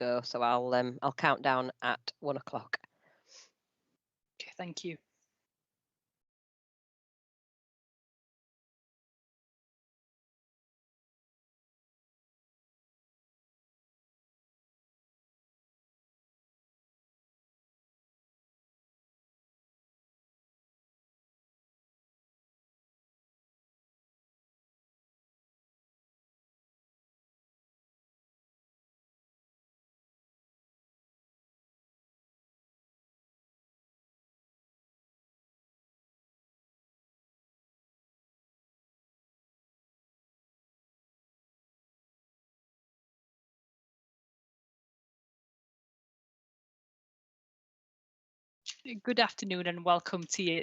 go. So I'll count down at 1 o'clock. Okay, thank you. Good afternoon and welcome to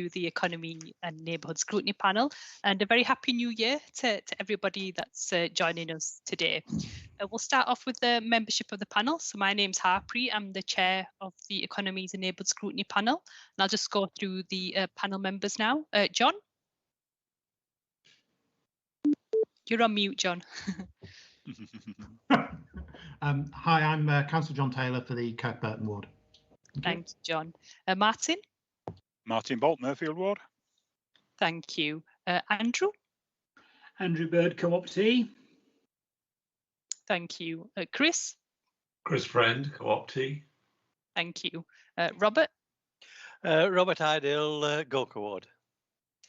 the Economy and Neighbourhood Scrutiny panel, and a very happy new year to everybody that's joining us today. We'll start off with the membership of the panel. So my name's Harpreet, I'm the chair of the Economies and Neighbourhood Scrutiny panel, and I'll just go through the panel members now. John? You're on mute, John. Hi, I'm Councillor John Taylor for the Kirkburton ward. Thank you, John. Martin? Martin Bolt, Murfield ward. Thank you. Andrew? Andrew Bird, Co-optee. Thank you. Chris? Chris Friend, Co-optee. Thank you. Robert? Robert Ideal, Gorka ward.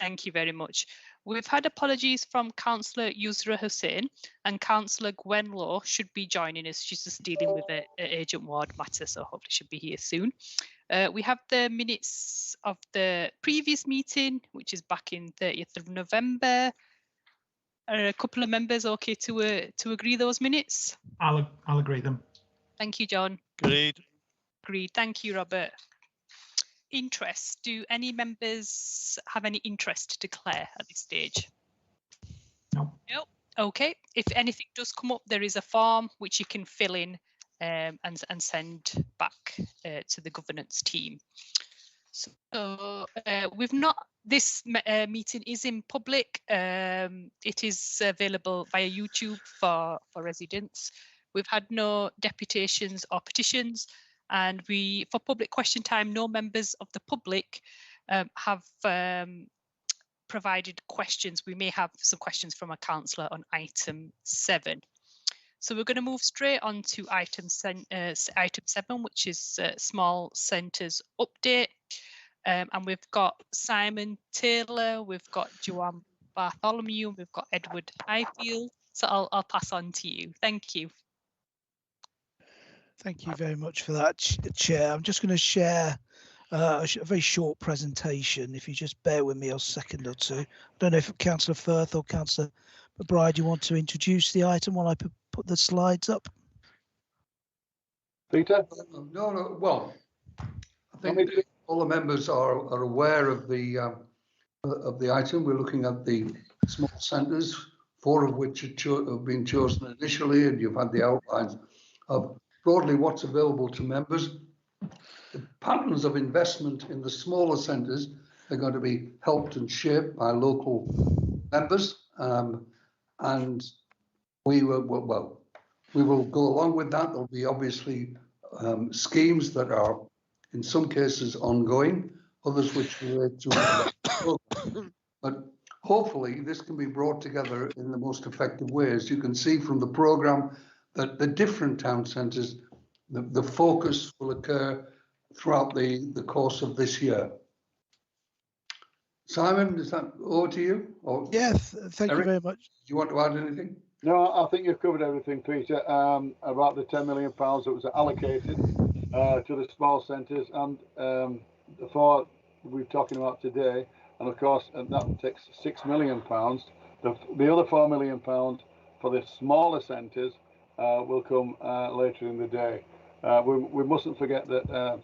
Thank you very much. We've had apologies from Councillor Yusra Hussain, and Councillor Gwen Law should be joining us. She's just dealing with an urgent ward matter, so hopefully she'll be here soon. We have the minutes of the previous meeting, which is back in 30th of November. Are a couple of members okay to agree those minutes? I'll agree them. Thank you, John. Agreed. Agreed. Thank you, Robert. Interest. Do any members have any interest to declare at this stage? No. No. Okay. If anything does come up, there is a form which you can fill in and send back to the governance team. So we've not. This meeting is in public. It is available via YouTube for residents. We've had no deputations or petitions. And for public question time, no members of the public have provided questions. We may have some questions from a councillor on item 7. So we're going to move straight on to item 7, which is small centres update. And we've got Simon Taylor, we've got Joanne Bartholomew, we've got Edward Highfield. So I'll pass on to you. Thank you. Thank you very much for that, Chair. I'm just going to share a very short presentation. If you just bear with me a second or two. I don't know if Councillor Firth or Councillor McBride, you want to introduce the item while I put the slides up? Peter? No. Well, I think all the members are aware of the item. We're looking at the small centres, 4 of which have been chosen initially, and you've had the outlines of broadly what's available to members. The patterns of investment in the smaller centres are going to be helped and shaped by local members, and we will go along with that. There'll be obviously schemes that are in some cases ongoing, others which relate to the program. But hopefully this can be brought together in the most effective way. As you can see from the programme, that the different town centres, the focus will occur throughout the course of this year. Simon, is that over to you? Or yes, thank Eric, you very much. Do you want to add anything? No, I think you've covered everything, Peter, about the £10 million that was allocated to the small centres, and the 4 we're talking about today, and of course that takes £6 million. The other £4 million for the smaller centres will come later in the day. We mustn't forget that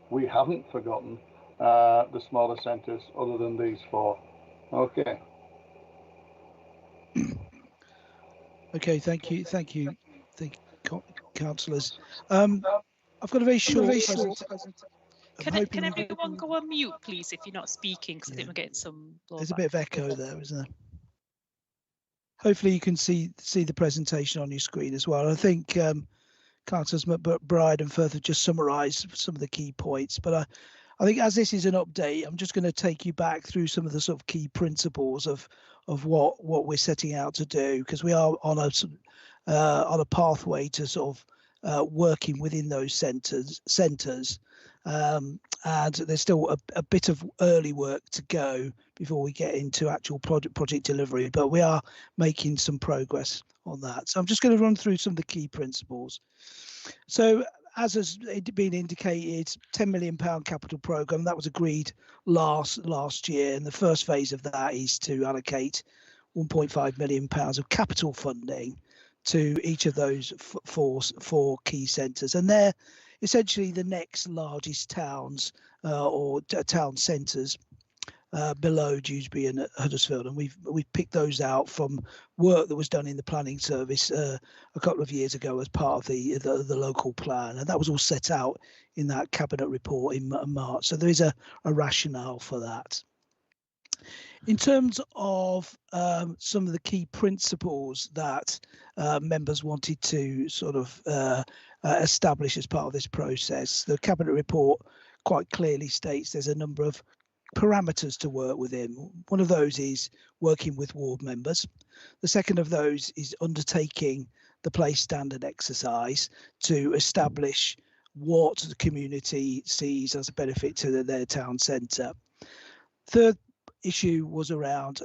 we haven't forgotten the smaller centres other than these 4. Okay. Okay, thank you, councillors. I've got a very short presentation. Can everyone go on mute, please, if you're not speaking? Because I think we're getting some. There's a bit of echo there, isn't there? hopefully you can see the presentation on your screen as well. I think Councillors McBride and Firth have just summarised some of the key points, but I think as this is an update, I'm just going to take you back through some of the sort of key principles of what we're setting out to do, because we are on a pathway to sort of working within those centres, and there's still a bit of early work to go before we get into actual project delivery, but we are making some progress on that. So I'm just going to run through some of the key principles. So as has been indicated, £10 million capital programme that was agreed last year, and the first phase of that is to allocate £1.5 million of capital funding to each of those four key centres, and they're essentially the next largest towns or town centres below Dewsbury and Huddersfield, and we've picked those out from work that was done in the planning service a couple of years ago as part of the local plan, and that was all set out in that cabinet report in March. So there is a rationale for that. In terms of some of the key principles that members wanted to sort of establish as part of this process, the cabinet report quite clearly states there's a number of parameters to work within. One of those is working with ward members. The second of those is undertaking the place standard exercise to establish what the community sees as a benefit to their town centre. Third issue was around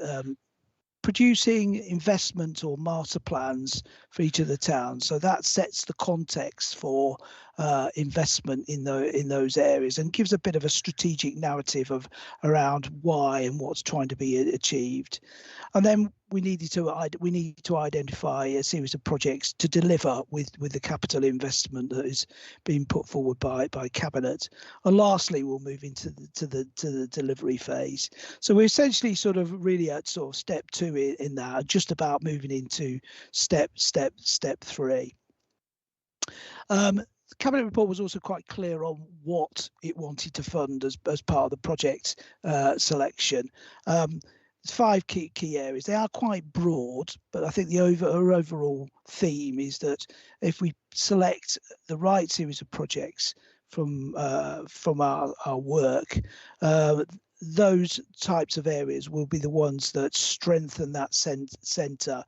producing investment or master plans for each of the towns. So that sets the context for investment in those areas and gives a bit of a strategic narrative around why and what's trying to be achieved. And then we need to identify a series of projects to deliver with the capital investment that is being put forward by cabinet. And lastly, we'll move into the delivery phase. So we're essentially sort of really at sort of step 2 in that, just about moving into step 3. The cabinet report was also quite clear on what it wanted to fund as part of the project selection. There's 5 key areas. They are quite broad, but I think the overall theme is that if we select the right series of projects from our work, those types of areas will be the ones that strengthen that centre,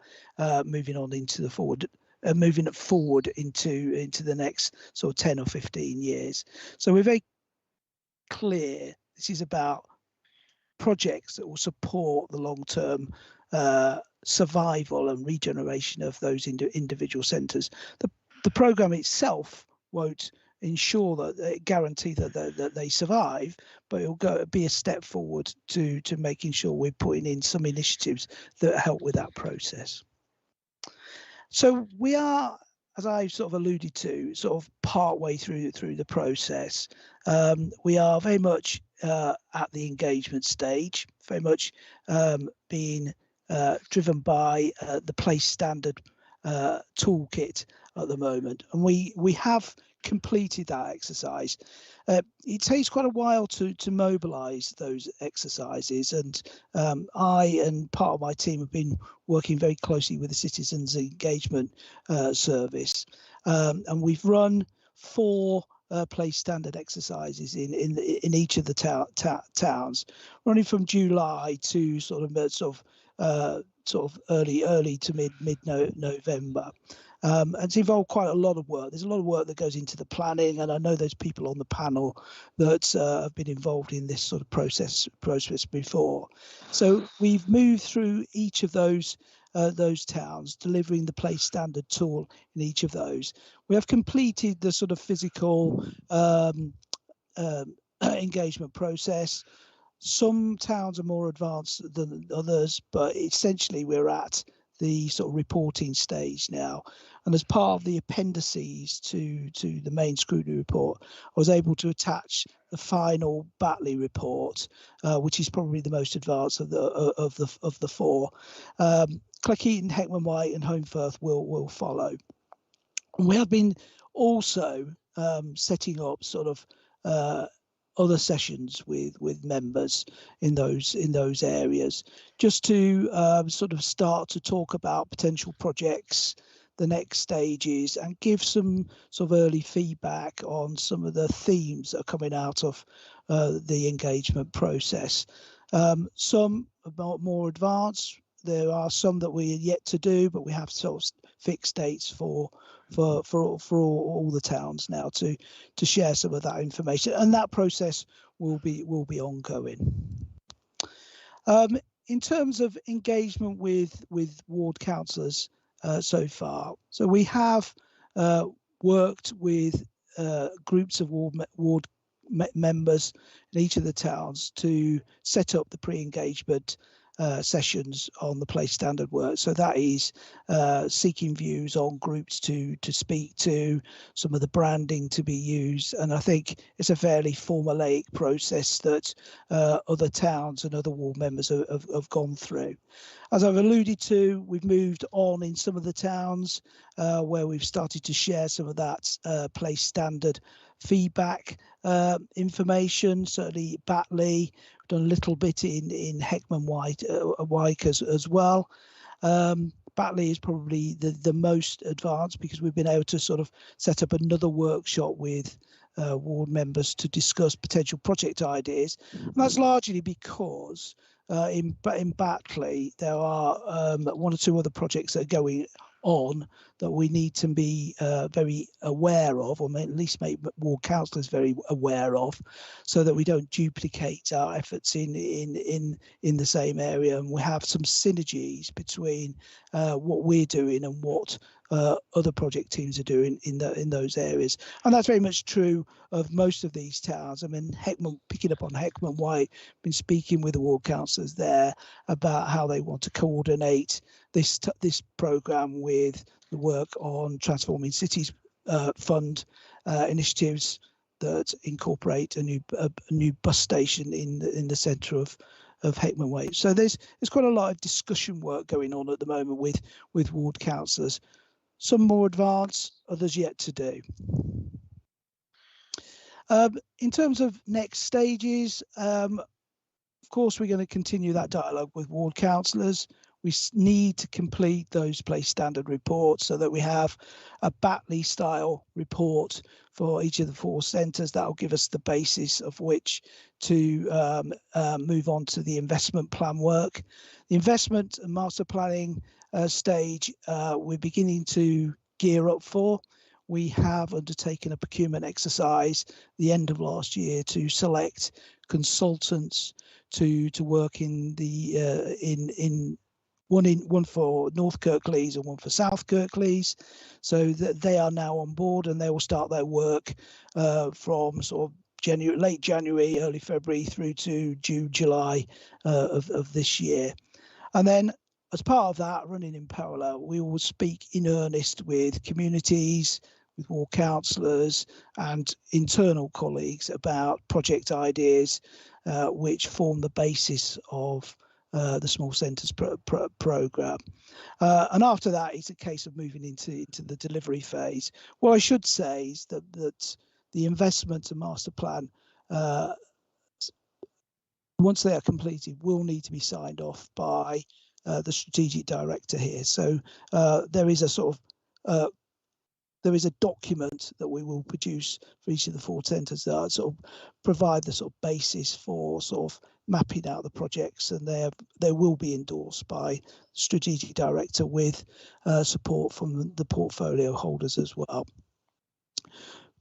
moving it forward into the next sort of 10 or 15 years. So we're very clear this is about projects that will support the long-term survival and regeneration of those individual centres. The programme itself won't ensure that guarantee that they survive, but it'll be a step forward to making sure we're putting in some initiatives that help with that process. So we are, as I sort of alluded to, sort of part way through the process. We are very much at the engagement stage, very much being driven by the place standard toolkit at the moment, and we have completed that exercise. It takes quite a while to mobilise those exercises, and I and part of my team have been working very closely with the Citizens Engagement Service, and we've run 4 place standard exercises in each of the towns, running from July to sort of early to mid November. And it's involved quite a lot of work. There's a lot of work that goes into the planning, and I know there's people on the panel that have been involved in this sort of process before. So we've moved through each of those towns, delivering the place standard tool in each of those. We have completed the sort of physical engagement process. Some towns are more advanced than others, but essentially we're at the sort of reporting stage now. And as part of the appendices to the main scrutiny report, I was able to attach the final Batley report, which is probably the most advanced of the 4. Cleckheaton, Heckman White and Holmfirth will follow. And we have been also setting up sort of other sessions with members in those areas, just to sort of start to talk about potential projects, the next stages, and give some sort of early feedback on some of the themes that are coming out of the engagement process. Some are more advanced. There are some that we are yet to do, but we have sort of fixed dates for all the towns now to share some of that information, and that process will be ongoing. In terms of engagement with ward councillors so far, so we have worked with groups of ward members in each of the towns to set up the pre-engagement sessions on the place standard work. So that is seeking views on groups to speak to, some of the branding to be used, and I think it's a fairly formulaic process that other towns and other ward members have gone through. As I've alluded to, we've moved on in some of the towns where we've started to share some of that place standard feedback information. Certainly Batley, we've done a little bit in Heckman Wyke as well. Batley is probably the most advanced, because we've been able to sort of set up another workshop with ward members to discuss potential project ideas. And that's largely because in Batley there are one or two other projects that are going on that we need to be very aware of, or at least make ward councillors very aware of, so that we don't duplicate our efforts in the same area, and we have some synergies between what we're doing and what other project teams are doing in those areas. And that's very much true of most of these towns. I mean, picking up on Heckman White, been speaking with the ward councillors there about how they want to coordinate this programme with the work on Transforming Cities Fund initiatives that incorporate a new bus station in the centre of Heckman Way. So there's quite a lot of discussion work going on at the moment with ward councillors. Some more advanced, others yet to do. In terms of next stages, of course, we're going to continue that dialogue with ward councillors. We need to complete those place standard reports so that we have a Batley style report for each of the 4 centres. That will give us the basis of which to move on to the investment plan work. The investment and master planning stage we're beginning to gear up for. We have undertaken a procurement exercise the end of last year to select consultants to work in the one for North Kirklees and one for South Kirklees, so that they are now on board, and they will start their work from sort of late January, early February through to June, July of this year. And then, as part of that, running in parallel, we will speak in earnest with communities, with ward councillors and internal colleagues about project ideas which form the basis of the Small Centres programme. And after that, it's a case of moving into the delivery phase. What I should say is that the investment and master plan, once they are completed, will need to be signed off by the strategic director here. So there is a sort of there is a document that we will produce for each of the 4 centres that sort of provide the sort of basis for sort of mapping out the projects, and they will be endorsed by strategic director with support from the portfolio holders as well.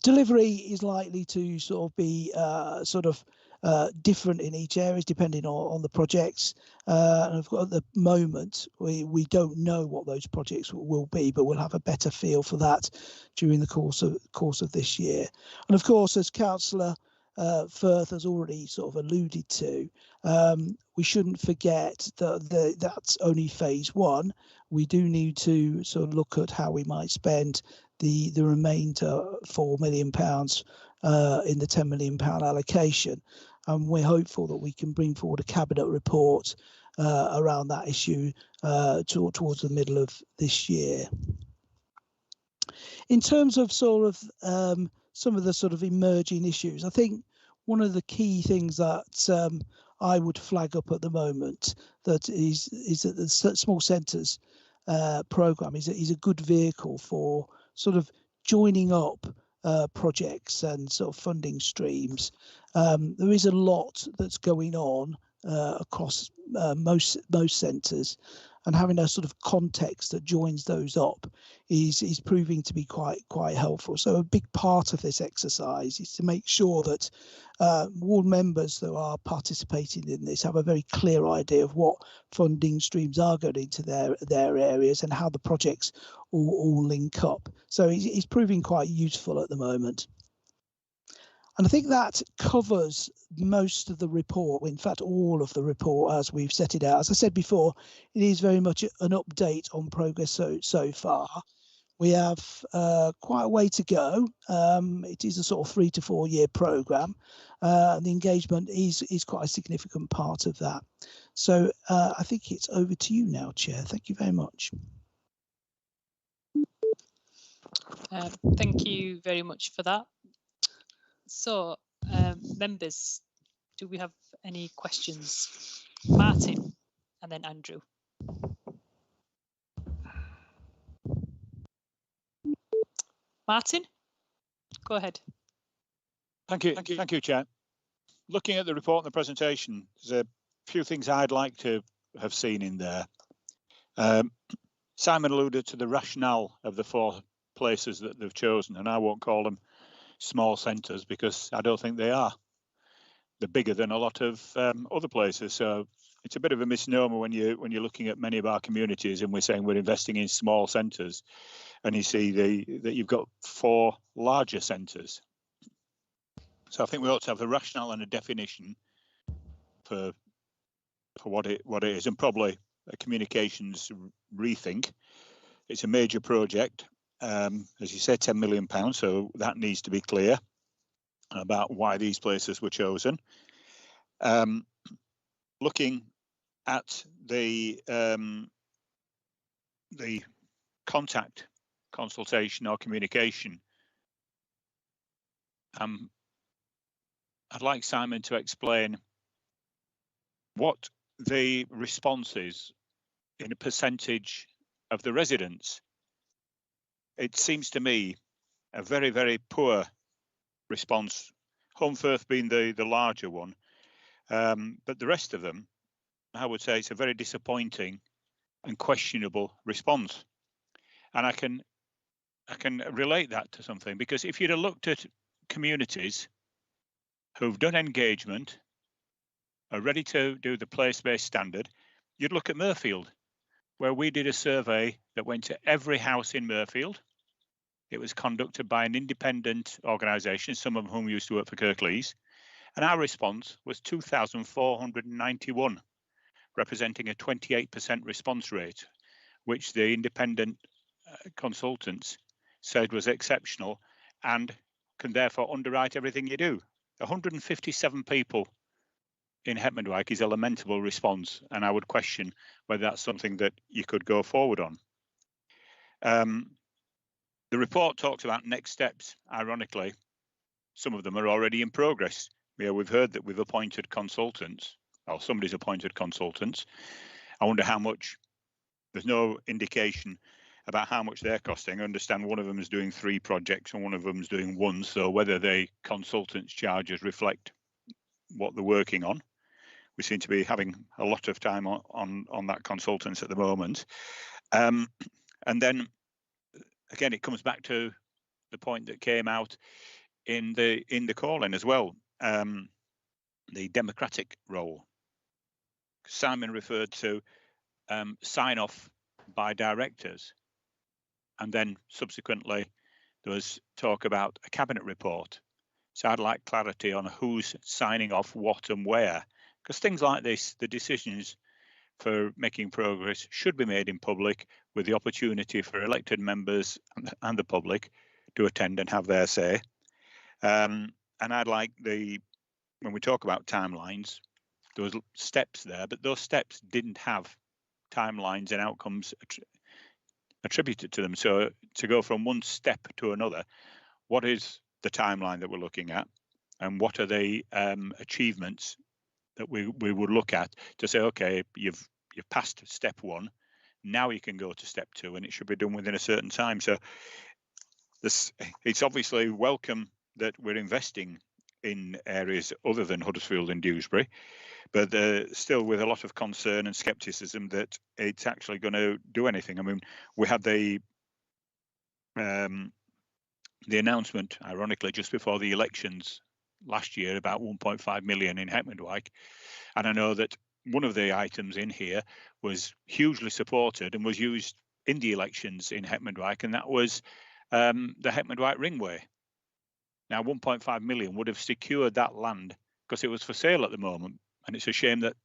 Delivery is likely to sort of be different in each area depending on the projects, and at the moment we don't know what those projects will be, but we'll have a better feel for that during the course of this year. And of course, as Councillor Firth has already sort of alluded to, we shouldn't forget that that's only phase 1. We do need to sort of look at how we might spend the remainder £4 million in the £10 million allocation, and we're hopeful that we can bring forward a cabinet report around that issue towards the middle of this year. In terms of sort of some of the sort of emerging issues, I think one of the key things that I would flag up at the moment that is that the small centres programme is a good vehicle for sort of joining up projects and sort of funding streams. There is a lot that's going on across most centres, and having a sort of context that joins those up is proving to be quite helpful. So a big part of this exercise is to make sure that ward members that are participating in this have a very clear idea of what funding streams are going into their areas and how the projects all link up. So it's proving quite useful at the moment. And I think that covers most of the report, in fact, all of the report as we've set it out. As I said before, it is very much an update on progress so far. We have quite a way to go. It is a sort of 3 to 4 year programme. And the engagement is quite a significant part of that. So I think it's over to you now, Chair. Thank you very much. Thank you very much for that. So, members, do we have any questions? Martin, and then Andrew. Martin, go ahead. Thank you, Chair. Looking at the report and the presentation, there's a few things I'd like to have seen in there. Simon alluded to the rationale of the 4 places that they've chosen, and I won't call them small centres because I don't think they are. They're bigger than a lot of other places, so it's a bit of a misnomer when you're looking at many of our communities and we're saying we're investing in small centres, and you see that you've got 4 larger centres. So I think we ought to have the rationale and a definition for what it is, and probably a communications rethink. It's a major project. As you said, £10 million, so that needs to be clear about why these places were chosen. Looking at the contact consultation or communication, I'd like Simon to explain what the response is in a percentage of the residents. It seems to me a very, very poor response, Home Firth being the larger one, but the rest of them, I would say it's a very disappointing and questionable response. And I can relate that to something, because if you'd have looked at communities who've done engagement, are ready to do the place-based standard, you'd look at Mirfield, where we did a survey that went to every house in Mirfield. It was conducted by an independent organisation, some of whom used to work for Kirklees, and our response was 2,491, representing a 28% response rate, which the independent consultants said was exceptional and can therefore underwrite everything you do. 157 people in Hetmondwike is a lamentable response, and I would question whether that's something that you could go forward on. The report talks about next steps. Ironically, some of them are already in progress. We've heard that we've appointed consultants, or somebody's appointed consultants. I wonder how much. There's no indication about how much they're costing. I understand one of them is doing 3 projects and one of them is doing 1. So whether the consultants' charges reflect what they're working on. We seem to be having a lot of time on that consultants at the moment. And then again, it comes back to the point that came out in the call-in as well, the democratic role. Simon referred to sign-off by directors, and then subsequently there was talk about a cabinet report. So I'd like clarity on who's signing off what and where, because things like this, the decisions for making progress should be made in public, with the opportunity for elected members and the public to attend and have their say. And I'd like when we talk about timelines, there was steps there, but those steps didn't have timelines and outcomes attributed to them. So to go from one step to another, what is the timeline that we're looking at? and what are the achievements that we would look at to say, okay, you've passed step 1, now you can go to step 2, and it should be done within a certain time. So it's obviously welcome that we're investing in areas other than Huddersfield and Dewsbury, but still with a lot of concern and scepticism that it's actually going to do anything. I mean, we had the announcement, ironically, just before the elections last year about 1.5 million in Heckmondwike, and I know that one of the items in here was hugely supported and was used in the elections in Heckmondwike, and that was the Heckmondwike Ringway. Now, 1.5 million would have secured that land because it was for sale at the moment, and it's a shame that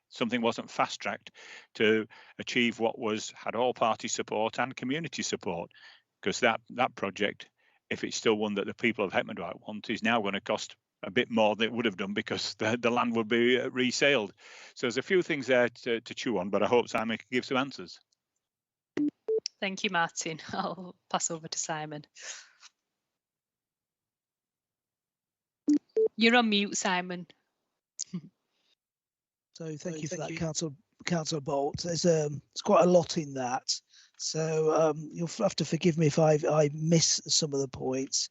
something wasn't fast-tracked to achieve what had all party support and community support, because that project, if it's still one that the people of Heckmondwike want, is now going to cost a bit more than it would have done because the land would be resaleed. So there's a few things there to chew on, but I hope Simon can give some answers. Thank you, Martin. I'll pass over to Simon. You're on mute, Simon. So thank you for that, Councillor Bolt. There's quite a lot in that. So you'll have to forgive me if I miss some of the points.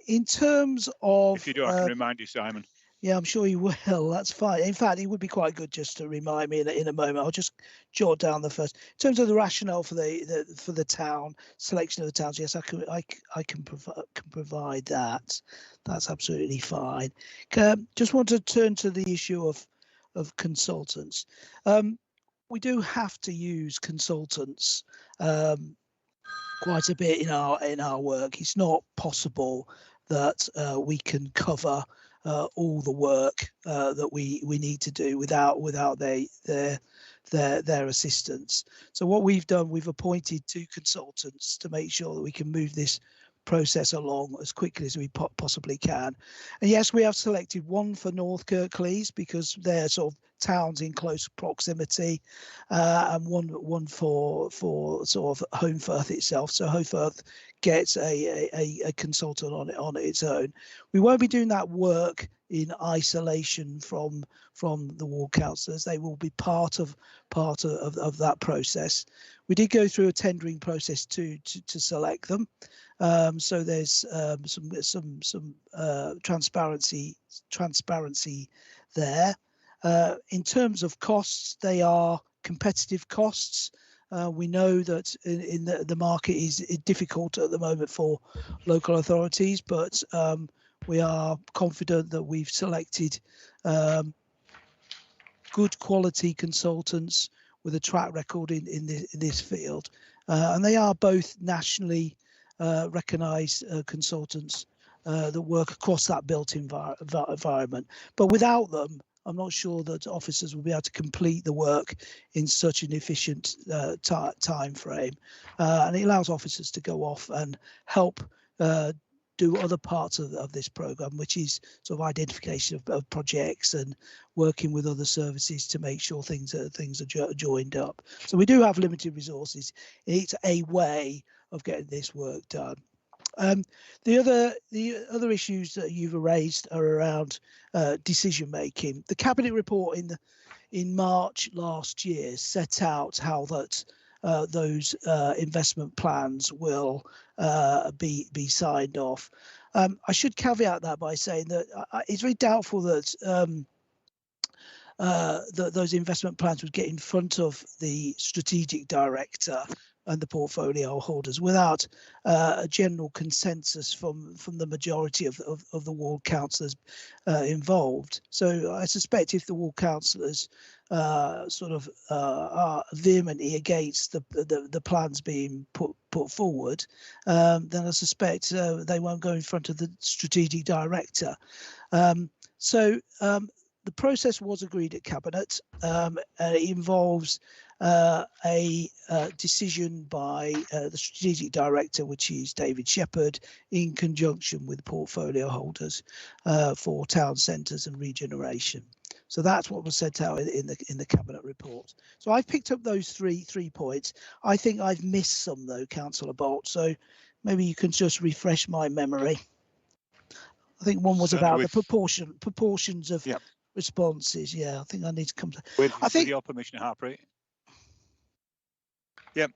In terms of, if you do, I can remind you, Simon. Yeah, I'm sure you will. That's fine. In fact, it would be quite good just to remind me in a moment. I'll just jot down the first. In terms of the rationale for the town selection of the towns, yes, I can provide that. That's absolutely fine. Just want to turn to the issue of consultants. We do have to use consultants quite a bit in our work. It's not possible that we can cover all the work that we need to do without their assistance. So what we've done, we've appointed 2 consultants to make sure that we can move this process along as quickly as we possibly can. And yes, we have selected one for North Kirklees because they're sort of towns in close proximity, and one for sort of Holmfirth itself. So Holmfirth gets a consultant on its own. We won't be doing that work in isolation from the ward councillors. They will be part of that process. We did go through a tendering process to select them. So there's some transparency there. In terms of costs, they are competitive costs. We know that in the market is difficult at the moment for local authorities, but we are confident that we've selected good quality consultants with a track record in this field, and they are both nationally recognised consultants that work across that built environment. But without them, I'm not sure that officers will be able to complete the work in such an efficient time frame, and it allows officers to go off and help do other parts of this programme, which is sort of identification of projects and working with other services to make sure things are joined up. So we do have limited resources. It's a way of getting this work done. The other issues that you've raised are around decision making. The Cabinet report in March last year set out how that those investment plans will be signed off. I should caveat that by saying that it's very doubtful that those investment plans would get in front of the strategic director and the portfolio holders without a general consensus from the majority of the ward councillors involved. So I suspect if the ward councillors are vehemently against the plans being put forward, then I suspect they won't go in front of the strategic director. The process was agreed at Cabinet. It involves a decision by the strategic director, which is David Shepherd, in conjunction with portfolio holders for town centres and regeneration. So that's what was set out in the Cabinet report. So I've picked up those three points. I think I've missed some though, Councillor Bolt. So maybe you can just refresh my memory. I think one was Certainly about with- the proportions of Yep. responses. Yeah, I think I need to come to. With, I think with your permission, Harpreet. Yep.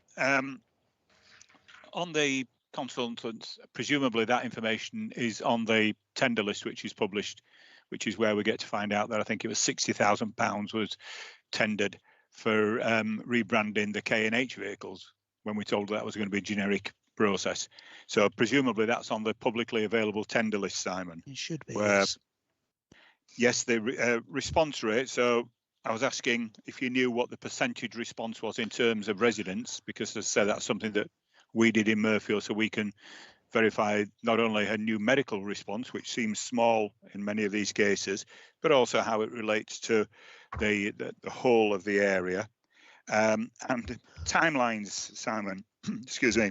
On the consultants, presumably that information is on the tender list, which is published, which is where we get to find out that I think it was £60,000 was tendered for rebranding the K&H vehicles when we told that was going to be a generic process. So presumably that's on the publicly available tender list, Simon. it should be. Where, Yes. yes, the response rate. So I was asking if you knew what the percentage response was in terms of residents, because as I said, that's something that we did in Murfield, so we can verify not only her new medical response, which seems small in many of these cases, but also how it relates to the whole of the area. And timelines, Simon, excuse me.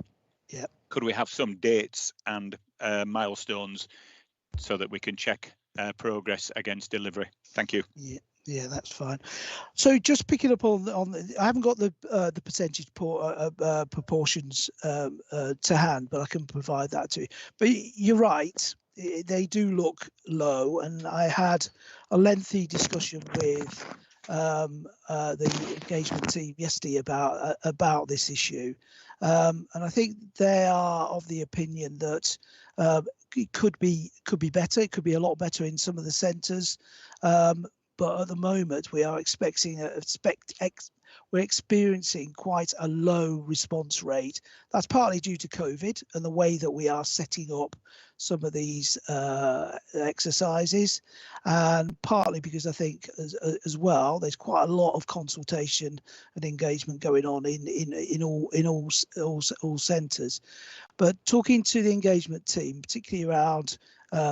Yep. Could we have some dates and milestones so that we can check progress against delivery? Thank you. Yeah, that's fine. So just picking up on I haven't got the percentage proportions to hand, but I can provide that to you. But you're right, they do look low, and I had a lengthy discussion with the engagement team yesterday about this issue, and I think they are of the opinion that it could be better. It could be a lot better in some of the centres. But at the moment, we are we're experiencing quite a low response rate. That's partly due to COVID and the way that we are setting up some of these exercises, and partly because I think as well there's quite a lot of consultation and engagement going on in all centres. But talking to the engagement team, particularly around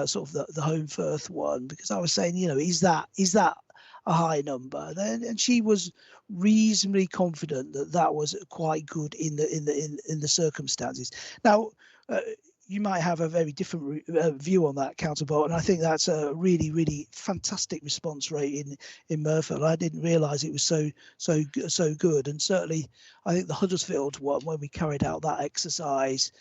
sort of the Home Firth one, because I was saying, is that a high number? And she was reasonably confident that that was quite good in the circumstances. Now, you might have a very different view on that, Councillor Bolton. I think that's a really, really fantastic response rate in Murfield. I didn't realise it was so good, and certainly I think the Huddersfield one, when we carried out that exercise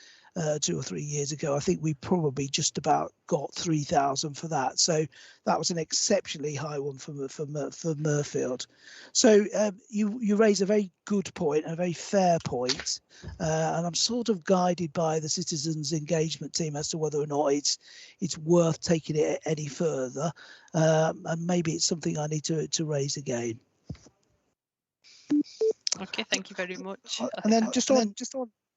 2 or 3 years ago, I think we probably just about got 3,000 for that. So that was an exceptionally high one for Murfield. So you raise a very good point, a very fair point, and I'm sort of guided by the citizens engagement team as to whether or not it's worth taking it any further, and maybe it's something I need to raise again. Okay, thank you very much. And then just on.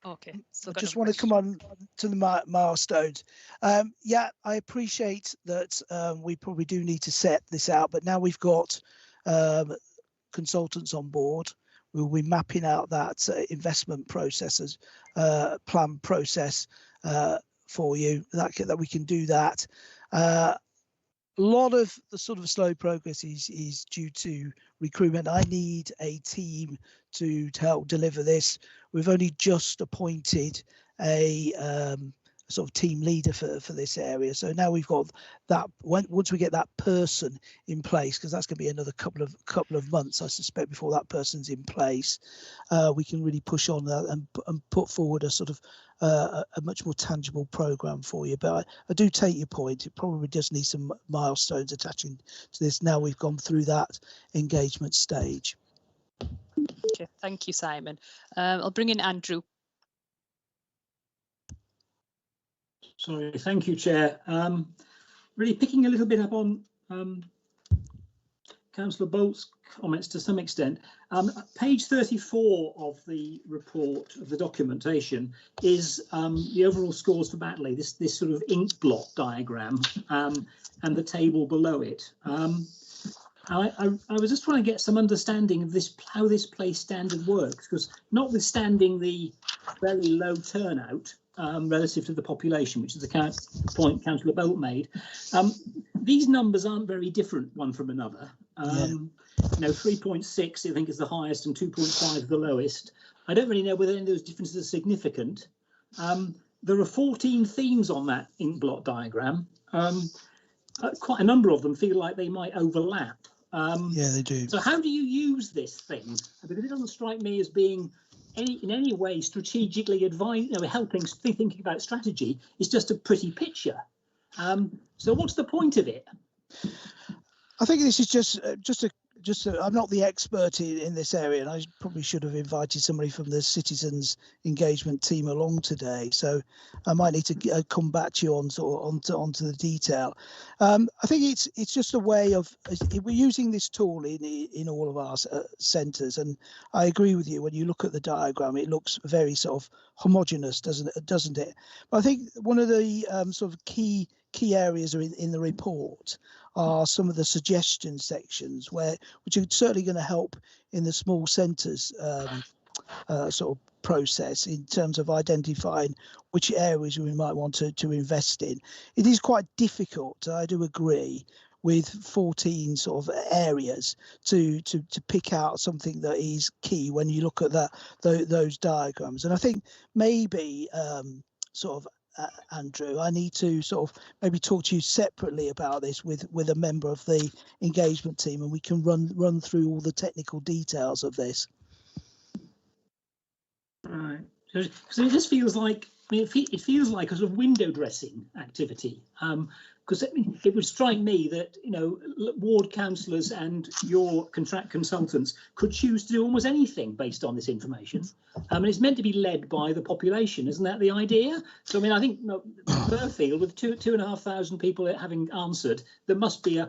Okay, so I just want to come on to the milestones. Yeah, I appreciate that we probably do need to set this out, but now we've got consultants on board. We'll be mapping out that investment processes, plan process for you, that we can do that. A lot of the sort of slow progress is due to recruitment. I need a team to help deliver this. We've only just appointed a sort of team leader for this area. So now we've got that. Once we get that person in place, because that's going to be another couple of months, I suspect, before that person's in place, we can really push on that and put forward a sort of a much more tangible program for you. But I do take your point. It probably does need some milestones attaching to this. Now we've gone through that engagement stage. Okay, thank you, Simon. I'll bring in Andrew. Sorry, thank you, Chair. Really picking a little bit up on Councillor Bolt's comments to some extent. Page 34 of the report, of the documentation, is the overall scores for Batley, this sort of ink blot diagram, and the table below it. I was just trying to get some understanding of this, how this place standard works, because notwithstanding the very low turnout relative to the population, which is the point Councillor Bolt made, these numbers aren't very different one from another. You know, 3.6 I think is the highest and 2.5 the lowest. I don't really know whether any of those differences are significant. There are 14 themes on that ink blot diagram. Quite a number of them feel like they might overlap. Yeah, they do. So how do you use this thing? Because it doesn't strike me as being in any way strategically helping thinking about strategy. It's just a pretty picture. So what's the point of it? I think this is just I'm not the expert in this area, and I probably should have invited somebody from the citizens engagement team along today. So I might need to come back to you onto the detail. I think it's just a way of, we're using this tool in all of our centres, and I agree with you. When you look at the diagram, it looks very sort of homogenous, doesn't it? But I think one of the sort of key areas in the report are some of the suggestion sections which are certainly going to help in the small centres sort of process in terms of identifying which areas we might want to invest in. It is quite difficult, I do agree, with 14 sort of areas to pick out something that is key when you look at those diagrams. And I think maybe Andrew, I need to sort of maybe talk to you separately about this with a member of the engagement team, and we can run through all the technical details of this. Right. So it just feels like, I mean, it feels like a sort of window dressing activity. Because it would strike me that, you know, ward councillors and your contract consultants could choose to do almost anything based on this information. And it's meant to be led by the population, isn't that the idea? So I mean, I think Burfield, with 2,500 people having answered, there must be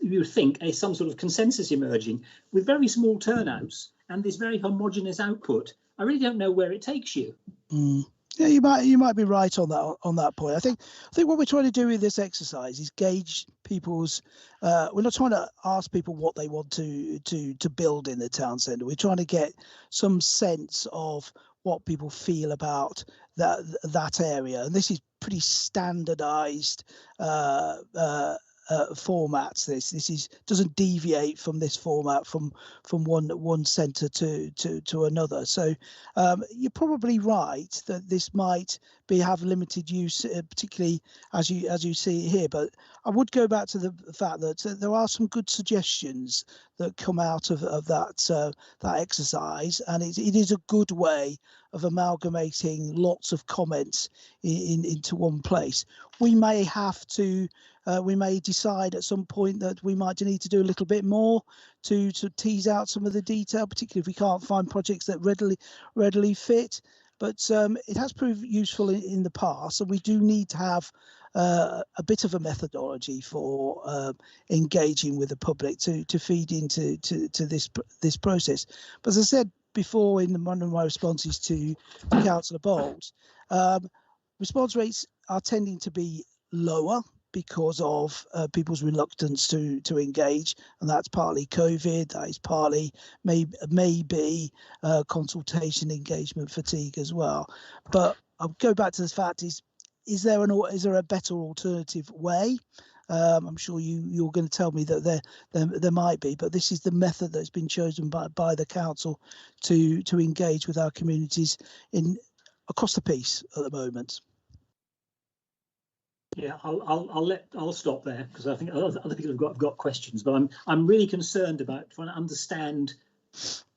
you would think some sort of consensus emerging. With very small turnouts and this very homogeneous output, I really don't know where it takes you. Yeah, you might be right on that point. I think what we're trying to do with this exercise is gauge people's. We're not trying to ask people what they want to build in the town centre. We're trying to get some sense of what people feel about that area, and this is pretty standardised formats. This doesn't deviate from this format from one centre to another. So you're probably right that this might have limited use, particularly as you see it here. But I would go back to the fact that there are some good suggestions that come out of that exercise, and it is a good way of amalgamating lots of comments into one place. We may have to. We may decide at some point that we might need to do a little bit more to tease out some of the detail, particularly if we can't find projects that readily fit. But it has proved useful in the past, and we do need to have a bit of a methodology for engaging with the public to feed into this process. But as I said before in one of my responses to Councillor Bolt, response rates are tending to be lower because of people's reluctance to engage, and that's partly COVID, that is partly maybe consultation engagement fatigue as well. But I'll go back to the fact is there a better alternative way? I'm sure you're going to tell me that there might be, but this is the method that's been chosen by the council to engage with our communities across the piece at the moment. Yeah, I'll stop there because I think other people have got questions, but I'm really concerned about trying to understand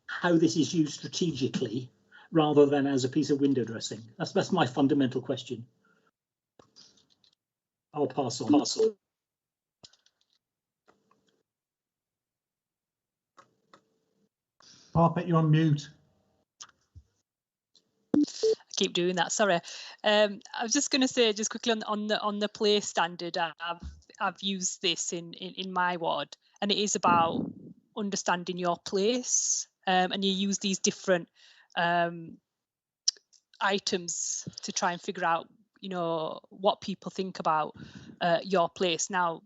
how this is used strategically rather than as a piece of window dressing. That's my fundamental question. I'll pass on. Parpet, you're on mute. Keep doing that, sorry. I was just going to say just quickly on the place standard, I've used this in my ward, and it is about understanding your place, and you use these different items to try and figure out, you know, what people think about your place. Now,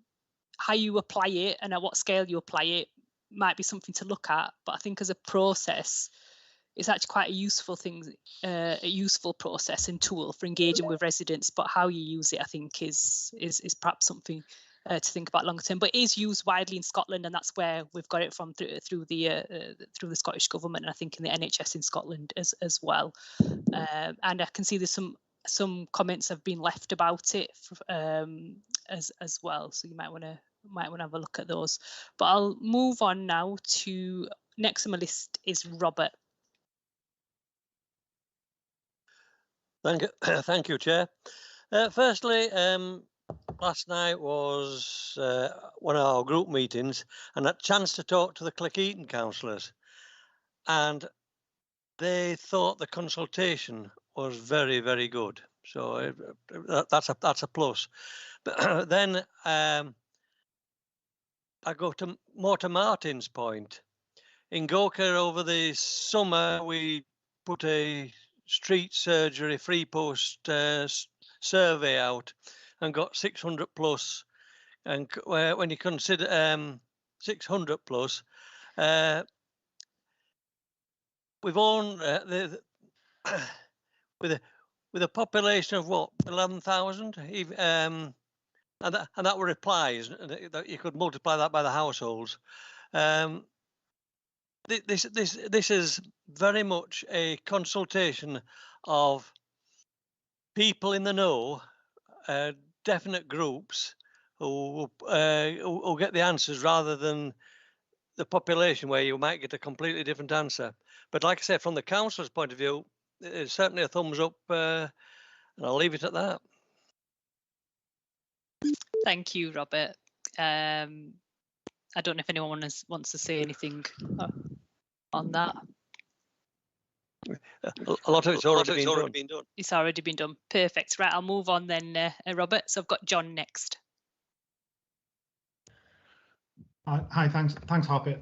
how you apply it and at what scale you apply it might be something to look at, but I think as a process, it's actually quite a useful thing, a useful process and tool for engaging with residents. But how you use it, I think, is perhaps something to think about longer term. But it is used widely in Scotland, and that's where we've got it from through the Scottish Government, and I think in the NHS in Scotland as well. And I can see there's some comments have been left about it as well. So you might want to have a look at those. But I'll move on now to next on my list is Robert. Thank you, Chair. Firstly, last night was one of our group meetings, and had a chance to talk to the Cleckheaton councillors, and they thought the consultation was very, very good. So that's a plus. But then I go more to Martin's point. In Gawker over the summer, we put a street surgery free post survey out and got 600 plus. And when you consider 600 plus, we've owned with a population of what, 11,000, and that were replies that you could multiply that by the households. This is very much a consultation of people in the know, definite groups who get the answers rather than the population where you might get a completely different answer. But like I said, from the councillor's point of view, it's certainly a thumbs up, and I'll leave it at that. Thank you, Robert. I don't know if anyone wants to say anything on that. A lot of it's already been done. It's already been done. Perfect. Right, I'll move on then, Robert. So I've got John next. Hi, thanks, Harper.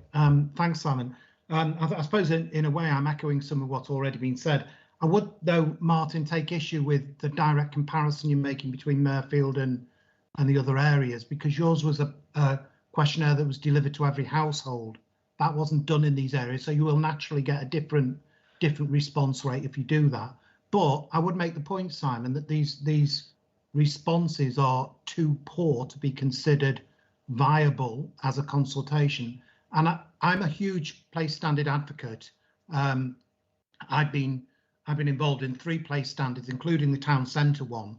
Thanks, Simon. I suppose in a way I'm echoing some of what's already been said. I would, though, Martin, take issue with the direct comparison you're making between Mirfield and the other areas, because yours was a questionnaire that was delivered to every household. That wasn't done in these areas, so you will naturally get a different response rate if you do that. But I would make the point, Simon, that these responses are too poor to be considered viable as a consultation. And I'm a huge place standard advocate. I've been involved in 3 place standards, including the town centre one.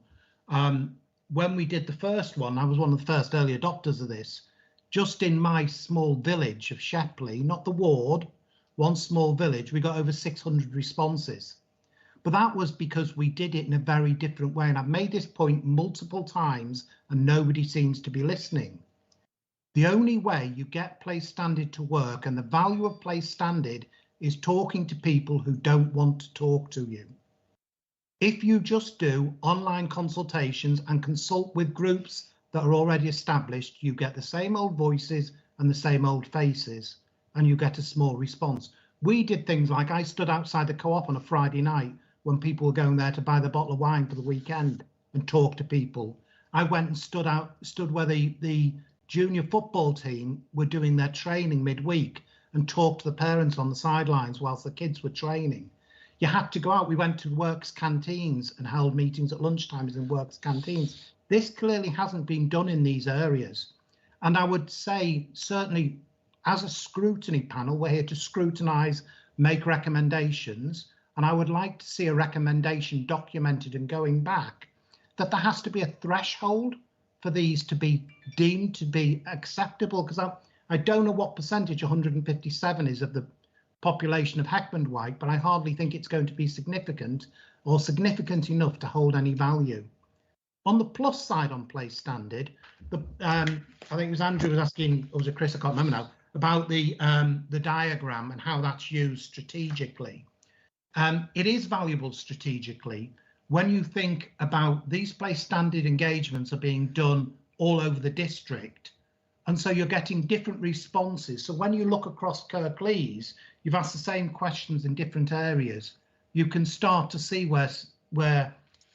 When we did the first one, I was one of the first early adopters of this. Just in my small village of Shepley, not the ward, one small village, we got over 600 responses. But that was because we did it in a very different way. And I've made this point multiple times and nobody seems to be listening. The only way you get place standard to work, and the value of place standard, is talking to people who don't want to talk to you. If you just do online consultations and consult with groups that are already established, you get the same old voices and the same old faces, and you get a small response. We did things like I stood outside the co-op on a Friday night when people were going there to buy the bottle of wine for the weekend and talk to people. I went and stood where the junior football team were doing their training midweek and talked to the parents on the sidelines whilst the kids were training. You had to go out. We went to works canteens and held meetings at lunchtimes in works canteens. This clearly hasn't been done in these areas. And I would say, certainly as a scrutiny panel, we're here to scrutinise, make recommendations. And I would like to see a recommendation documented and going back that there has to be a threshold for these to be deemed to be acceptable, because I don't know what percentage 157 is of the population of Heckmondwike, but I hardly think it's going to be significant or significant enough to hold any value. On the plus side on place standard, I think it was Andrew was asking, or was it Chris, I can't remember now, about the diagram and how that's used strategically. It is valuable strategically when you think about these place standard engagements are being done all over the district. And so you're getting different responses. So when you look across Kirklees, you've asked the same questions in different areas. You can start to see where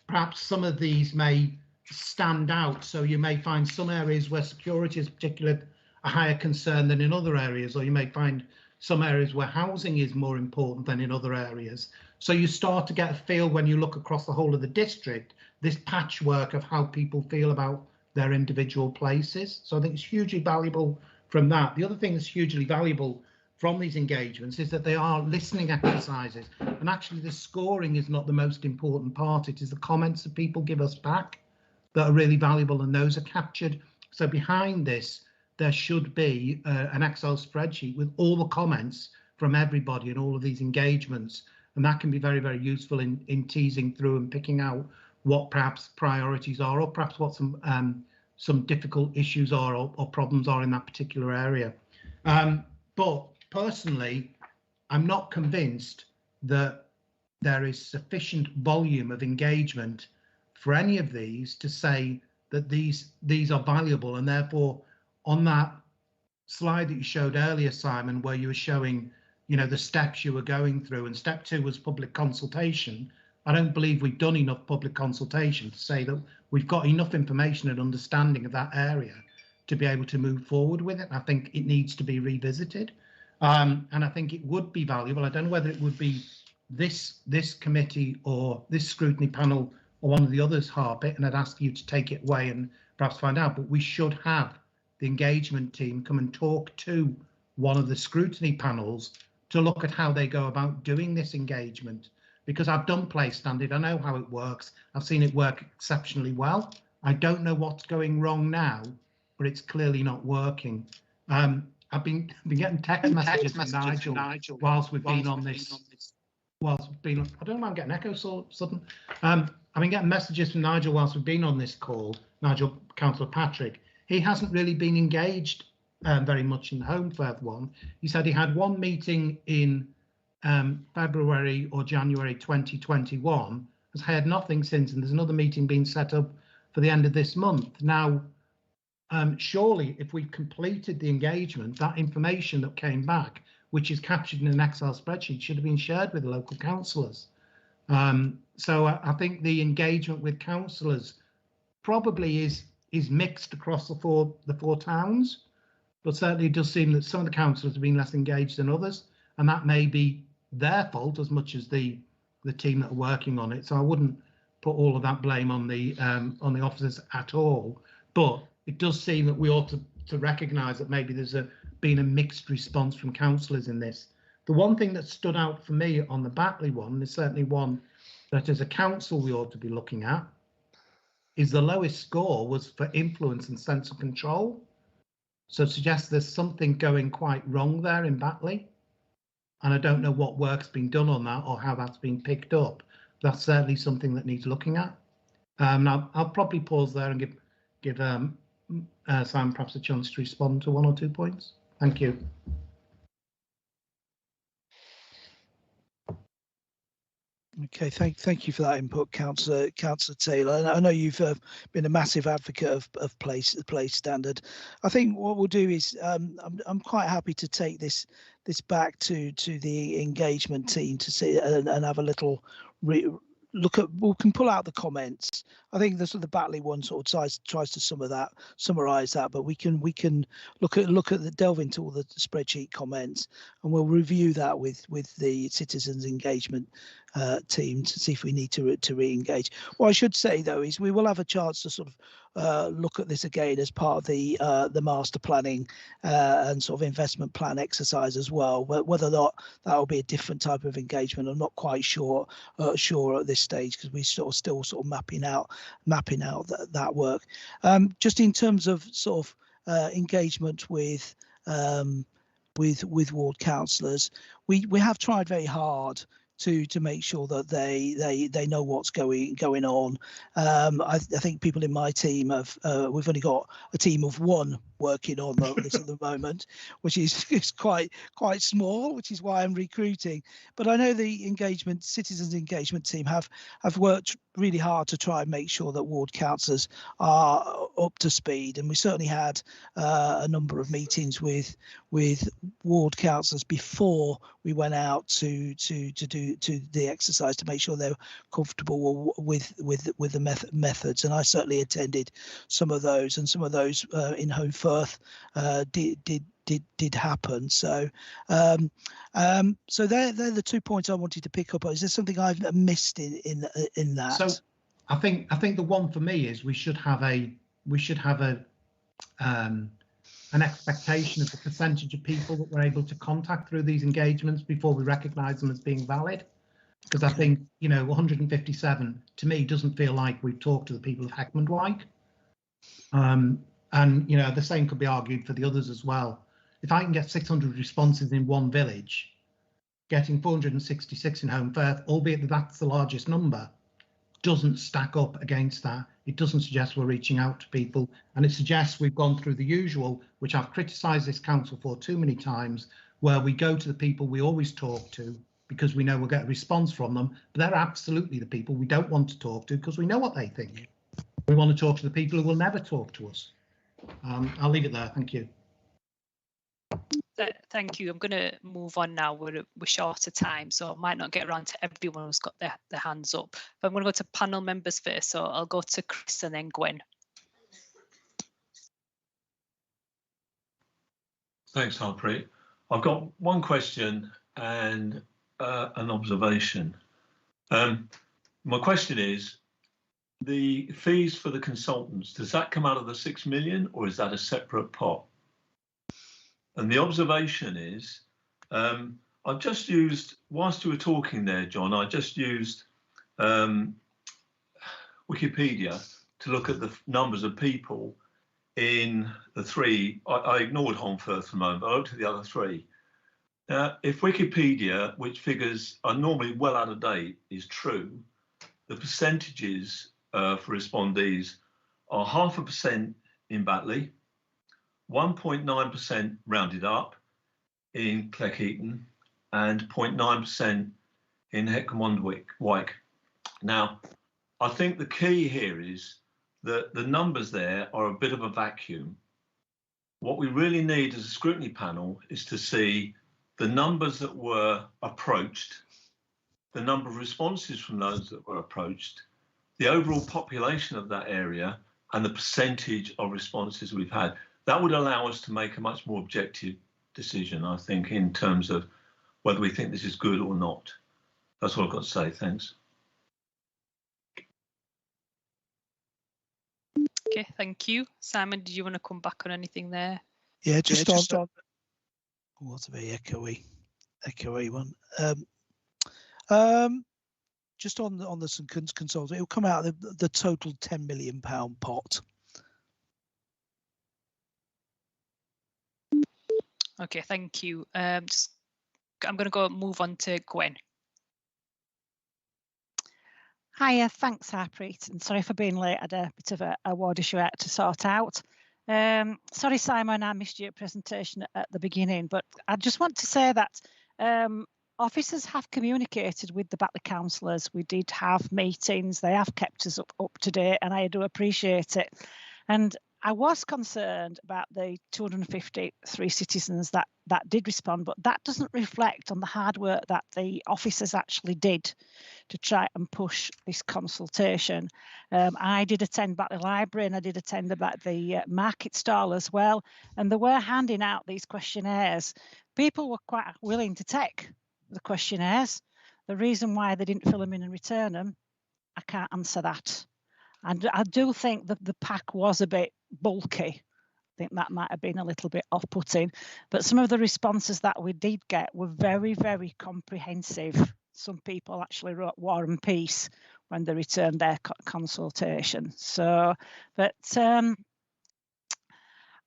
perhaps some of these may stand out. So you may find some areas where security is particularly a higher concern than in other areas, or you may find some areas where housing is more important than in other areas. So you start to get a feel when you look across the whole of the district, this patchwork of how people feel about their individual places. So I think it's hugely valuable from that. The other thing that's hugely valuable from these engagements is that they are listening exercises. And actually the scoring is not the most important part. It is the comments that people give us back that are really valuable, and those are captured. So behind this, there should be an Excel spreadsheet with all the comments from everybody in all of these engagements. And that can be very, very useful in teasing through and picking out what perhaps priorities are, or perhaps what some some difficult issues are or problems are in that particular area. But personally, I'm not convinced that there is sufficient volume of engagement for any of these to say that these are valuable, and therefore on that slide that you showed earlier, Simon, where you were showing, you know, the steps you were going through, and step 2 was public consultation. I don't believe we've done enough public consultation to say that we've got enough information and understanding of that area to be able to move forward with it. I think it needs to be revisited, and I think it would be valuable. I don't know whether it would be this committee or this scrutiny panel or one of the others, Harpit, and I'd ask you to take it away and perhaps find out, but we should have the engagement team come and talk to one of the scrutiny panels to look at how they go about doing this engagement, because I've done place standard, I know how it works, I've seen it work exceptionally well. I don't know what's going wrong now, but it's clearly not working. I've been getting text messages from Nigel whilst we've been on this. Whilst we've been, I don't know, I'm getting echo so sudden. I've been getting messages from Nigel whilst we've been on this call. Nigel, Councillor Patrick, he hasn't really been engaged very much in the Home Firth one. He said he had one meeting in February or January 2021, has heard nothing since, and there's another meeting being set up for the end of this month. Now, surely if we completed the engagement, that information that came back, which is captured in an Excel spreadsheet, should have been shared with the local councillors. So I think the engagement with councillors probably is mixed across the four towns, but certainly it does seem that some of the councillors have been less engaged than others, and that may be their fault as much as the team that are working on it. So I wouldn't put all of that blame on the officers at all, but it does seem that we ought to recognise that maybe there's been a mixed response from councillors in this. The one thing that stood out for me on the Batley one, is certainly one that as a council we ought to be looking at, is the lowest score was for influence and sense of control. So it suggests there's something going quite wrong there in Batley. And I don't know what work's been done on that or how that's been picked up. That's certainly something that needs looking at. Now I'll probably pause there and give Simon perhaps a chance to respond to 1 or 2 points. Thank you. Okay, thank you for that input, Councillor Taylor. And I know you've been a massive advocate of place standard. I think what we'll do is I'm quite happy to take this back to the engagement team to see and have a little look at. We can pull out the comments. I think the sort of Batley one sort of tries to summarise that, but we can delve into all the spreadsheet comments, and we'll review that with the citizens engagement team to see if we need to re-engage. What I should say though is we will have a chance to sort of look at this again as part of the master planning and sort of investment plan exercise as well. Whether or not that will be a different type of engagement, I'm not quite sure at this stage, because we still sort of mapping out that work. Just in terms of sort of engagement with ward councillors, we have tried very hard to make sure that they know what's going on. I think people in my team we've only got a team of 1 working on this at the moment, which is quite small, which is why I'm recruiting. But I know the citizens engagement team have worked really hard to try and make sure that ward councillors are up to speed, and we certainly had a number of meetings with ward councillors before we went out to do the exercise to make sure they're comfortable with the methods, and I certainly attended some of those, and some of those in Home Firth did happen. So so they're the 2 points I wanted to pick up. Is there something I've missed in that? So I think the one for me is we should have an expectation of the percentage of people that we're able to contact through these engagements before we recognise them as being valid. Because I think, 157 to me doesn't feel like we've talked to the people of Heckmondwike. And the same could be argued for the others as well. If I can get 600 responses in one village, getting 466 in Home Firth, albeit that's the largest number, doesn't stack up against that. It doesn't suggest we're reaching out to people, and it suggests we've gone through the usual, which I've criticised this council for too many times, where we go to the people we always talk to because we know we'll get a response from them, but they're absolutely the people we don't want to talk to because we know what they think. We want to talk to the people who will never talk to us. I'll leave it there. Thank you. Thank you. I'm going to move on now. We're short of time, so I might not get around to everyone who's got their hands up. But I'm going to go to panel members first. So I'll go to Chris and then Gwen. Thanks, Harpreet. I've got one question and an observation. My question is, the fees for the consultants, does that come out of the 6 million or is that a separate pot? And the observation is, I've just used, whilst you were talking there, John, I just used Wikipedia to look at the numbers of people in the three. I ignored Holmfirth for a moment, but I looked at the other three. Now, if Wikipedia, which figures are normally well out of date, is true, the percentages for respondees are 0.5% in Batley, 1.9% rounded up in Cleckheaton, and 0.9% in Heckenwandwyke. Now, I think the key here is that the numbers there are a bit of a vacuum. What we really need as a scrutiny panel is to see the numbers that were approached, the number of responses from those that were approached, the overall population of that area, and the percentage of responses we've had. That would allow us to make a much more objective decision, I think, in terms of whether we think this is good or not. That's what I've got to say. Thanks. Okay, thank you. Simon, did you want to come back on anything there? Yeah, just on. What's a very echoey one. Just on the St Consultant, it'll come out of the total £10 million pot. Okay, thank you. I'm going to move on to Gwen. Hiya, thanks, Harpreet, and sorry for being late. I had a bit of a ward issue I had to sort out. Sorry, Simon, I missed your presentation at the beginning, but I just want to say that officers have communicated with the Batley councillors. We did have meetings. They have kept us up to date, and I do appreciate it. And I was concerned about the 253 citizens that did respond, but that doesn't reflect on the hard work that the officers actually did to try and push this consultation. I did attend Batley Library and I did attend the market stall as well, and they were handing out these questionnaires. People were quite willing to take the questionnaires. The reason why they didn't fill them in and return them, I can't answer that. And I do think that the pack was a bit bulky. I think that might have been a little bit off-putting, but some of the responses that we did get were very, very comprehensive. Some people actually wrote War and Peace when they returned their consultation. So, but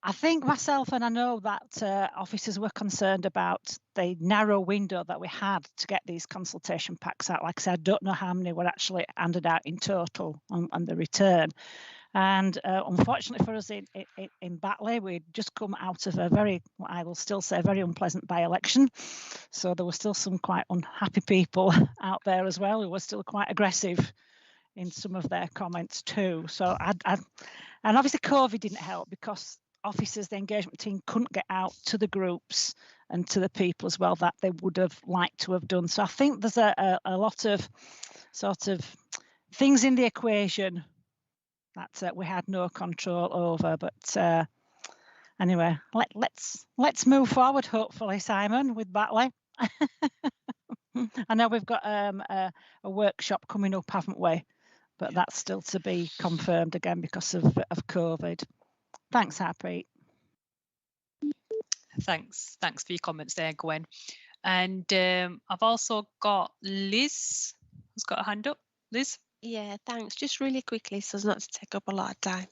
I think myself, and I know that officers were concerned about the narrow window that we had to get these consultation packs out. Like I said, I don't know how many were actually handed out in total on the return. And unfortunately for us in Batley, we'd just come out of a very, what I will still say, very unpleasant by-election. So there were still some quite unhappy people out there as well who were still quite aggressive in some of their comments too. So and obviously COVID didn't help because officers, the engagement team, couldn't get out to the groups and to the people as well that they would have liked to have done. So I think there's a lot of sort of things in the equation that we had no control over. But anyway, let's move forward, hopefully, Simon, with Batley. I know we've got a workshop coming up, haven't we? But that's still to be confirmed again because of COVID. Thanks, Harpreet. Thanks for your comments there, Gwen. And I've also got Liz who's got a hand up. Liz? Yeah, thanks. Just really quickly, so as not to take up a lot of time.